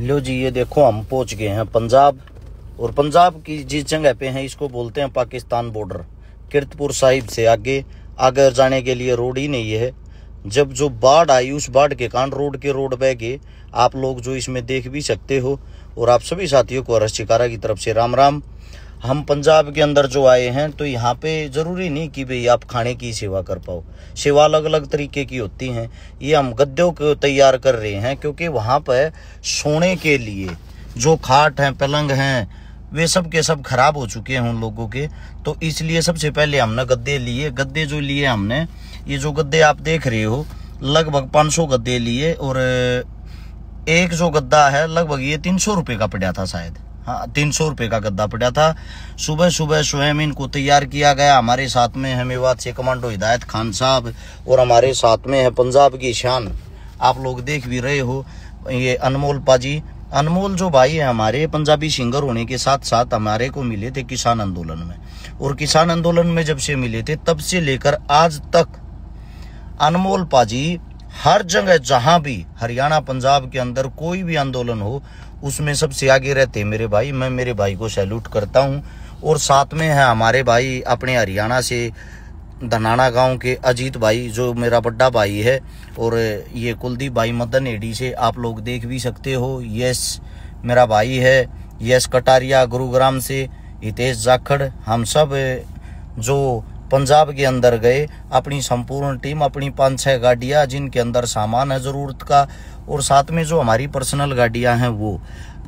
लो जी, ये देखो हम पहुंच गए हैं पंजाब। और पंजाब की जिस जगह पे हैं इसको बोलते हैं पाकिस्तान बॉर्डर। कीरतपुर साहिब से आगे जाने के लिए रोड ही नहीं है। जब जो बाढ़ आई उस बाढ़ के कारण रोड बह गए। आप लोग जो इसमें देख भी सकते हो। और आप सभी साथियों को हर्ष चिकारा की तरफ से राम राम। हम पंजाब के अंदर जो आए हैं तो यहाँ पे ज़रूरी नहीं कि भाई आप खाने की सेवा कर पाओ। सेवा अलग अलग तरीके की होती हैं। ये हम गद्दों को तैयार कर रहे हैं क्योंकि वहाँ पर सोने के लिए जो खाट हैं पलंग हैं वे सब के सब खराब हो चुके हैं उन लोगों के। तो इसलिए सबसे पहले हमने गद्दे लिए। गद्दे जो लिए हमने, ये जो गद्दे आप देख रहे हो लगभग 500 गद्दे लिए। और एक जो गद्दा है लगभग ये 300 रुपये का पड़ा था शायद। हाँ, 300 रुपये का गद्दा पड़ा था। सुबह सुबह स्वयं इनको तैयार किया गया। हमारे साथ में है मेवात से कमांडो हिदायत खान साहब और हमारे साथ में है पंजाब की शान, आप लोग देख भी रहे हो, ये अनमोल पाजी। अनमोल जो भाई है हमारे पंजाबी सिंगर होने के साथ साथ हमारे को मिले थे किसान आंदोलन में। और किसान आंदोलन में जब से मिले थे तब से लेकर आज तक अनमोल पाजी हर जगह जहां भी हरियाणा पंजाब के अंदर कोई भी आंदोलन हो उसमें सबसे आगे रहते मेरे भाई। मैं मेरे भाई को सैल्यूट करता हूं। और साथ में है हमारे भाई अपने हरियाणा से धनाना गांव के अजीत भाई जो मेरा बड़ा भाई है। और ये कुलदीप भाई मदन एडी से आप लोग देख भी सकते हो। यस मेरा भाई है। यस कटारिया गुरुग्राम से हितेश जाखड़। हम सब जो पंजाब के अंदर गए अपनी संपूर्ण टीम, अपनी 5-6 गाड़ियाँ जिनके अंदर सामान है ज़रूरत का। और साथ में जो हमारी पर्सनल गाड़ियाँ हैं वो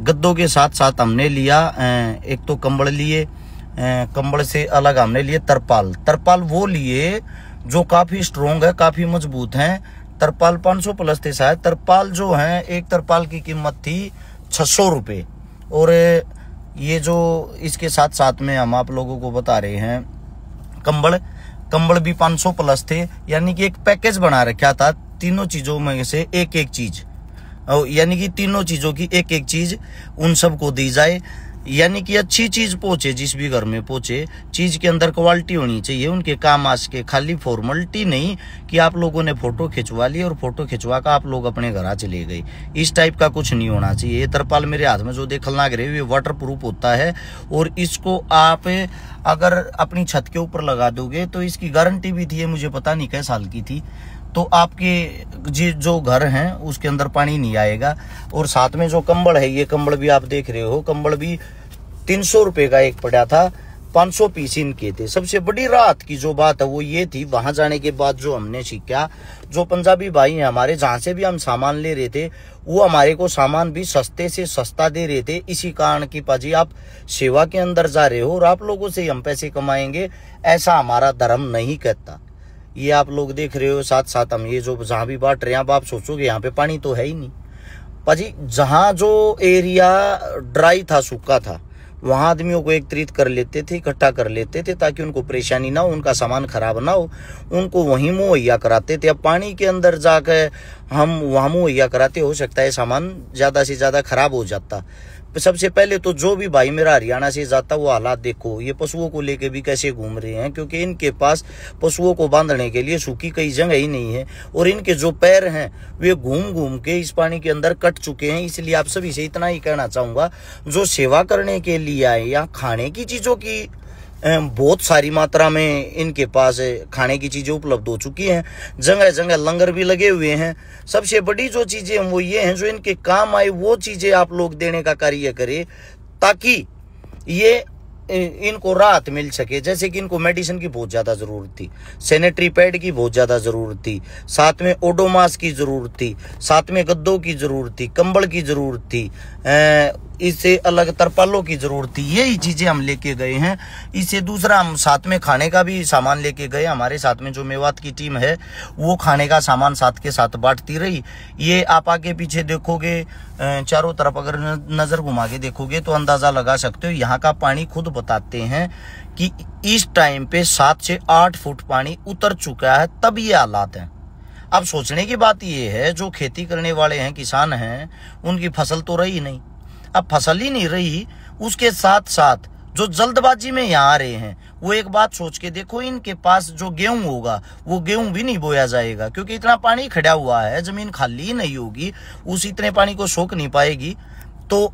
गद्दों के साथ साथ हमने लिया। एक तो कंबल लिए, कंबल से अलग हमने लिए तरपाल वो लिए जो काफ़ी स्ट्रोंग है, काफ़ी मजबूत हैं। तरपाल 500 प्लस थे शायद। तरपाल जो है एक तरपाल की कीमत थी 600 रुपये। और ये जो इसके साथ साथ में हम आप लोगों को बता रहे हैं कंबल भी 500 प्लस थे। यानी कि एक पैकेज बना रखा था तीनों चीज़ों में से एक एक चीज़, यानी कि तीनों चीज़ों की एक एक चीज़ उन सबको दी जाए। यानी कि अच्छी चीज़ पहुँचे, जिस भी घर में पहुँचे चीज़ के अंदर क्वालिटी होनी चाहिए, उनके काम आ सके। खाली फॉर्मेलिटी नहीं कि आप लोगों ने फ़ोटो खिंचवा ली और फोटो खिंचवा कर आप लोग अपने घर चले गए। इस टाइप का कुछ नहीं होना चाहिए। ये तरपाल मेरे हाथ में जो देखल लग रहे ये वाटर प्रूफ होता है। और इसको आप अगर अपनी छत के ऊपर लगा दोगे तो इसकी गारंटी भी थी, ये मुझे पता नहीं कै साल की थी, तो आपके जो घर हैं उसके अंदर पानी नहीं आएगा। और साथ में जो कंबल है, ये कंबल भी आप देख रहे हो, कंबल भी 300 रुपये का एक पड़ा था। 500 पीस इनके थे। सबसे बड़ी राहत की जो बात है वो ये थी, वहां जाने के बाद जो हमने सीखा, जो पंजाबी भाई हैं हमारे जहां से भी हम सामान ले रहे थे वो हमारे को सामान भी सस्ते से सस्ता दे रहे थे। इसी कारण की पाजी आप सेवा के अंदर जा रहे हो और आप लोगों से हम पैसे कमाएंगे, ऐसा हमारा धर्म नहीं कहता। ये आप लोग देख रहे हो। साथ साथ हम ये जो जहां भी बांट रहे हैं, अब आप सोचोगे यहाँ पे पानी तो है ही नहीं पाजी। जहां जो एरिया ड्राई था, सूखा था, वहां आदमियों को एकत्रित कर लेते थे, इकट्ठा कर लेते थे ताकि उनको परेशानी ना हो, उनका सामान खराब ना हो, उनको वहीं मुहैया कराते थे। अब पानी के अंदर जाकर हम वहां मुहैया कराते, हो सकता है सामान ज्यादा से ज्यादा खराब हो जाता। सबसे पहले तो जो भी भाई मेरा हरियाणा से जाता वो हालात देखो, ये पशुओं को लेके भी कैसे घूम रहे हैं, क्योंकि इनके पास पशुओं को बांधने के लिए सूखी कई जगह ही नहीं है। और इनके जो पैर हैं वे घूम घूम के इस पानी के अंदर कट चुके हैं। इसलिए आप सभी से इतना ही कहना चाहूंगा, जो सेवा करने के लिए आए या खाने की चीजों की बहुत सारी मात्रा में इनके पास खाने की चीजें उपलब्ध हो चुकी हैं। जगह जगह लंगर भी लगे हुए हैं। सबसे बड़ी जो चीजें वो ये हैं, जो इनके काम आए वो चीजें आप लोग देने का कार्य करें ताकि ये इनको राहत मिल सके। जैसे कि इनको मेडिसिन की बहुत ज्यादा जरूरत थी, सैनिटरी पैड की बहुत ज्यादा जरूरत थी, साथ में ओडोमास की जरूरत थी, साथ में गद्दों की जरूरत थी, कंबल की जरूरत थी, इससे अलग तरपालों की जरूरत थी। यही चीजें हम लेके गए हैं। इससे दूसरा हम साथ में खाने का भी सामान लेके गए। हमारे साथ में जो मेवात की टीम है वो खाने का सामान साथ के साथ बांटती रही। ये आप आगे पीछे देखोगे, चारों तरफ अगर नजर घुमा के देखोगे तो अंदाजा लगा सकते हो। यहाँ का पानी खुद बताते हैं कि इस टाइम पे 7 से 8 फुट पानी उतर चुका है, तब ये हालात हैं। अब सोचने की बात ये है, जो खेती करने वाले हैं, किसान हैं, उनकी फसल तो रही नहीं। अब फसल ही नहीं रही, उसके साथ साथ जो जल्दबाजी में यहाँ आ रहे हैं, वो एक बात सोच के देखो, इनके पास जो गेहूं होगा वो गेहूं भी नहीं बोया जाएगा, क्योंकि इतना पानी खड़ा हुआ है, जमीन खाली नहीं होगी, उस इतने पानी को सोख नहीं पाएगी। तो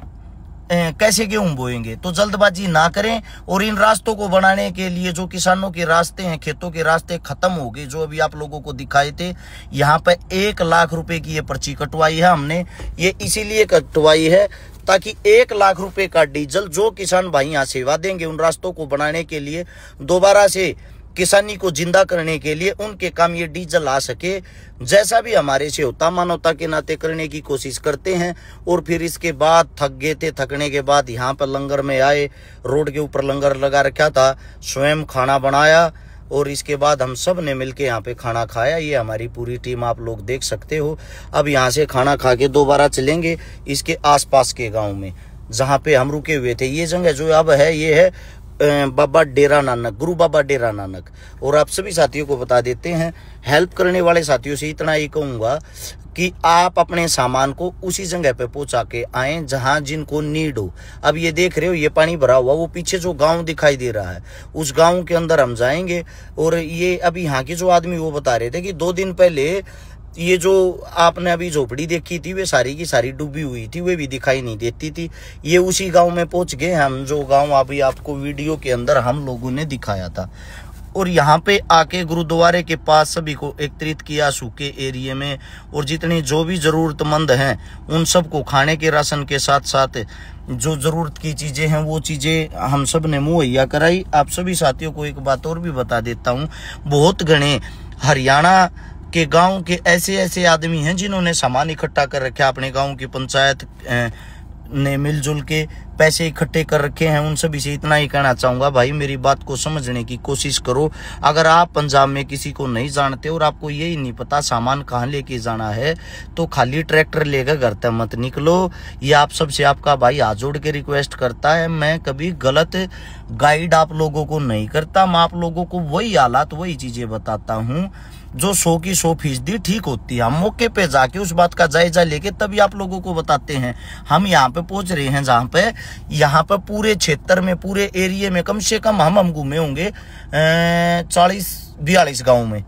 कैसे गेहूं बोएंगे। तो जल्दबाजी ना करें। और इन रास्तों को बनाने के लिए जो किसानों के रास्ते हैं, खेतों के रास्ते खत्म हो गए, जो अभी आप लोगों को दिखाए थे, यहाँ पे 1 लाख रुपए की ये पर्ची कटवाई है हमने। ये इसीलिए कटवाई है ताकि 1 लाख रुपए का डीजल जो किसान भाई यहाँ सेवा देंगे उन रास्तों को बनाने के लिए, दोबारा से किसानी को जिंदा करने के लिए, उनके काम ये डीजल आ सके। जैसा भी हमारे से होता मानवता के नाते करने की कोशिश करते हैं। और फिर इसके बाद थक गए थे, थकने के बाद यहाँ पर लंगर में आए, रोड के ऊपर लंगर लगा रखा था, स्वयं खाना बनाया और इसके बाद हम सब ने मिलके यहाँ पे खाना खाया। ये हमारी पूरी टीम आप लोग देख सकते हो। अब यहाँ से खाना खा के दोबारा चलेंगे इसके आसपास के गाँव में जहाँ पे हम रुके हुए थे। ये जगह जो अब है ये है बाबा डेरा नानक, गुरु बाबा डेरा नानक। और आप सभी साथियों को बता देते हैं, हेल्प करने वाले साथियों से इतना ही कहूँगा कि आप अपने सामान को उसी जगह पे पहुंचा के आए जहां जिनको नीड हो। अब ये देख रहे हो ये पानी भरा हुआ, वो पीछे जो गांव दिखाई दे रहा है उस गांव के अंदर हम जाएंगे। और ये अभी यहाँ के जो आदमी वो बता रहे थे कि 2 दिन पहले ये जो आपने अभी झोपड़ी देखी थी वे सारी की सारी डूबी हुई थी, वे भी दिखाई नहीं देती थी। ये उसी गांव में पहुंच गए हम, जो गांव अभी आपको वीडियो के अंदर हम लोगों ने दिखाया था। और यहाँ पे आके गुरुद्वारे के पास सभी को एकत्रित किया सूखे एरिया में। और जितने जो भी जरूरतमंद हैं उन सबको खाने के राशन के साथ साथ जो जरूरत की चीजें हैं वो चीजें हम सब ने मुहैया कराई। आप सभी साथियों को एक बात और भी बता देता हूँ, बहुत घने हरियाणा के गांव के ऐसे ऐसे आदमी हैं जिन्होंने सामान इकट्ठा कर रखा है। अपने गांव की पंचायत ने मिलजुल के पैसे इकट्ठे कर रखे हैं। उन सभी से इतना ही कहना चाहूंगा, भाई मेरी बात को समझने की कोशिश करो। अगर आप पंजाब में किसी को नहीं जानते और आपको यही नहीं पता सामान कहाँ लेके जाना है, तो खाली ट्रैक्टर लेकर घर तक मत निकलो। ये आप सबसे आपका भाई हाथ जोड़ के रिक्वेस्ट करता है। मैं कभी गलत गाइड आप लोगों को नहीं करता, मैं आप लोगों को वही हालात वही चीजें बताता हूँ जो 100 की 100% ठीक होती है। हम मौके पे जाके उस बात का जायजा लेके तभी आप लोगों को बताते हैं। हम यहाँ पे पहुंच रहे हैं जहाँ पे यहाँ पे पूरे क्षेत्र में, पूरे एरिया में कम से कम हम घूमे होंगे 40-42 गाँव में।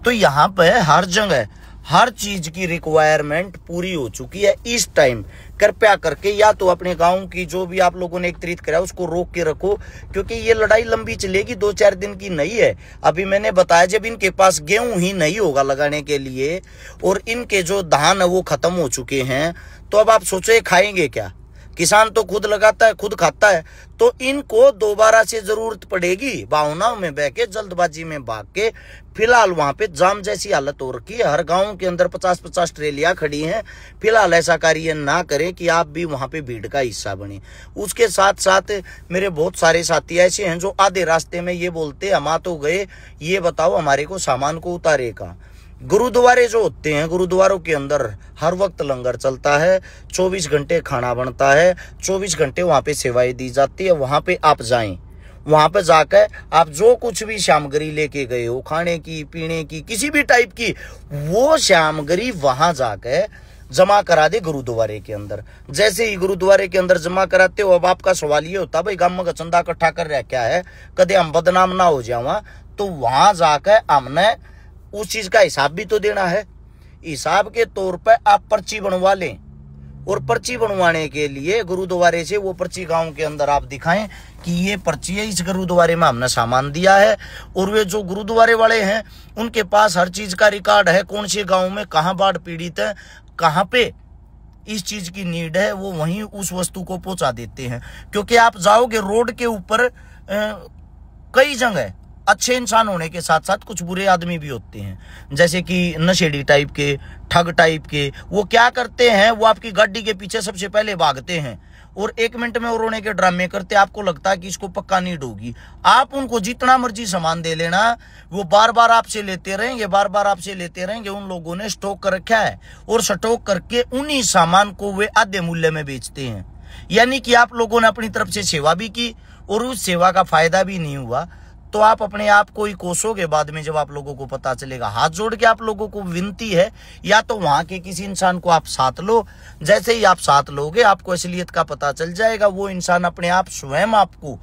तो यहाँ पे हर जगह हर चीज की रिक्वायरमेंट पूरी हो चुकी है। इस टाइम कृपया करके या तो अपने गांव की जो भी आप लोगों ने एकत्रित करा उसको रोक के रखो, क्योंकि ये लड़ाई लंबी चलेगी, 2-4 दिन की नहीं है। अभी मैंने बताया जब इनके पास गेहूं ही नहीं होगा लगाने के लिए और इनके जो धान है वो खत्म हो चुके हैं, तो अब आप सोचो ये खाएंगे क्या। किसान तो खुद लगाता है खुद खाता है, तो इनको दोबारा से जरूरत पड़ेगी भावनाओं में बह के, जल्दबाजी में भाग के। फिलहाल वहां पे जाम जैसी हालत हो रखी है, हर गांव के अंदर 50-50 ट्रेलियां खड़ी हैं। फिलहाल ऐसा कार्य ना करें कि आप भी वहां पे भीड़ का हिस्सा बने। उसके साथ साथ मेरे बहुत सारे साथी ऐसे हैं जो आधे रास्ते में ये बोलते हम आ तो गए, ये बताओ हमारे को सामान को उतारे का। गुरुद्वारे जो होते हैं, गुरुद्वारों के अंदर हर वक्त लंगर चलता है, 24 घंटे खाना बनता है, 24 घंटे वहां पे सेवाएं दी जाती है। वहां पे आप जाएं, वहां पे जाकर आप जो कुछ भी सामग्री लेके गए हो, खाने की पीने की किसी भी टाइप की, वो सामग्री वहां जाकर जमा करा दे गुरुद्वारे के अंदर। जैसे ही गुरुद्वारे के अंदर जमा कराते हो, अब आपका सवाल ये होता भाई गांव में चंदा इकट्ठा कर रहा क्या है, कदे हम बदनाम ना हो जावा। तो वहां जाकर हमने उस चीज का हिसाब भी तो देना है। हिसाब के तौर पर आप पर्ची बनवा लें, और पर्ची बनवाने के लिए गुरुद्वारे से वो पर्ची गांव के अंदर आप दिखाएं कि ये पर्ची है, इस गुरुद्वारे में हमने सामान दिया है। और वे जो गुरुद्वारे वाले हैं उनके पास हर चीज का रिकॉर्ड है, कौन से गांव में कहां बाढ़ पीड़ित है, कहां पे इस चीज की नीड है, वो वहीं उस वस्तु को पहुंचा देते हैं। क्योंकि आप जाओगे रोड के ऊपर कई जगह अच्छे इंसान होने के साथ साथ कुछ बुरे आदमी भी होते हैं, जैसे कि नशेड़ी टाइप के, ठग टाइप के। वो क्या करते हैं, वो आपकी गाड़ी के पीछे सबसे पहले भागते हैं और 1 मिनट में रोने के ड्रामे करते। आपको लगता है कि इसको पक्का नीड होगी, आप उनको जितना मर्जी सामान दे लेना, वो बार बार आपसे लेते रहेंगे, बार बार आपसे लेते रहेंगे। उन लोगों ने स्टॉक कर रखा है और स्टॉक करके उन्हीं सामान को वे आधे मूल्य में बेचते हैं। यानी कि आप लोगों ने अपनी तरफ से सेवा भी की और उस सेवा का फायदा भी नहीं हुआ, तो आप अपने आप को ही कोसोगे बाद में जब आप लोगों को पता चलेगा। हाथ जोड़ के आप लोगों को विनती है, या तो वहां के किसी इंसान को आप साथ लो। जैसे ही आप साथ लोगे आपको असलियत का पता चल जाएगा। वो इंसान अपने आप स्वयं आपको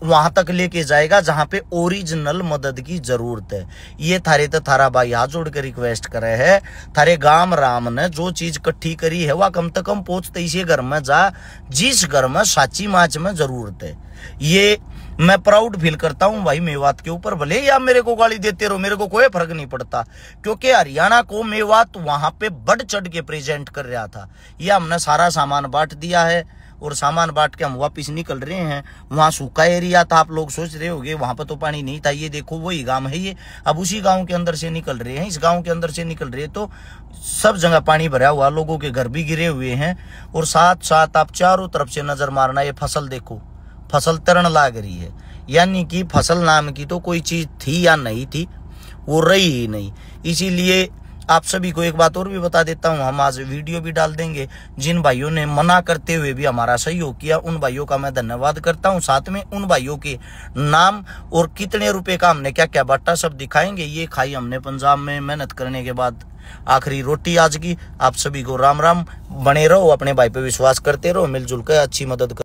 वहां तक लेके जाएगा जहां पे ओरिजिनल मदद की जरूरत है। ये थारे तो थारा भाई हाथ जोड़ के रिक्वेस्ट करे है, थारे गांव राम ने जो चीज इकट्ठी करी है वह कम से कम पहुंचते इसी घर में जा जिस घर में साची माच में जरूरत है। ये मैं प्राउड फील करता हूं भाई मेवात के ऊपर। भले ही आप मेरे को गाली देते रहो, मेरे को कोई फर्क नहीं पड़ता, क्योंकि हरियाणा को मेवात वहां पे बढ़ चढ़ के प्रेजेंट कर रहा था। ये हमने सारा सामान बांट दिया है और सामान बांट के हम वापिस निकल रहे हैं। वहां सूखा एरिया था, आप लोग सोच रहे होंगे वहां पर तो पानी नहीं था। ये देखो वही गांव है ये, अब उसी गांव के अंदर से निकल रहे हैं, इस गांव के अंदर से निकल रहे हैं तो सब जगह पानी भरा हुआ, लोगों के घर भी गिरे हुए हैं। और साथ साथ आप चारों तरफ से नजर मारना, ये फसल देखो, फसल तरण लाग रही है। यानी कि फसल नाम की तो कोई चीज थी या नहीं थी, वो रही ही नहीं। इसीलिए आप सभी को एक बात और भी बता देता हूं, हम आज वीडियो भी डाल देंगे। जिन भाइयों ने मना करते हुए भी हमारा सहयोग किया उन भाइयों का मैं धन्यवाद करता हूं। साथ में उन भाइयों के नाम और कितने रुपए का हमने क्या क्या बांटा सब दिखाएंगे। ये खाई हमने पंजाब में मेहनत करने के बाद आखिरी रोटी आज की। आप सभी को राम राम, बने रहो, अपने भाई पे विश्वास करते रहो, मिलजुल कर अच्छी मदद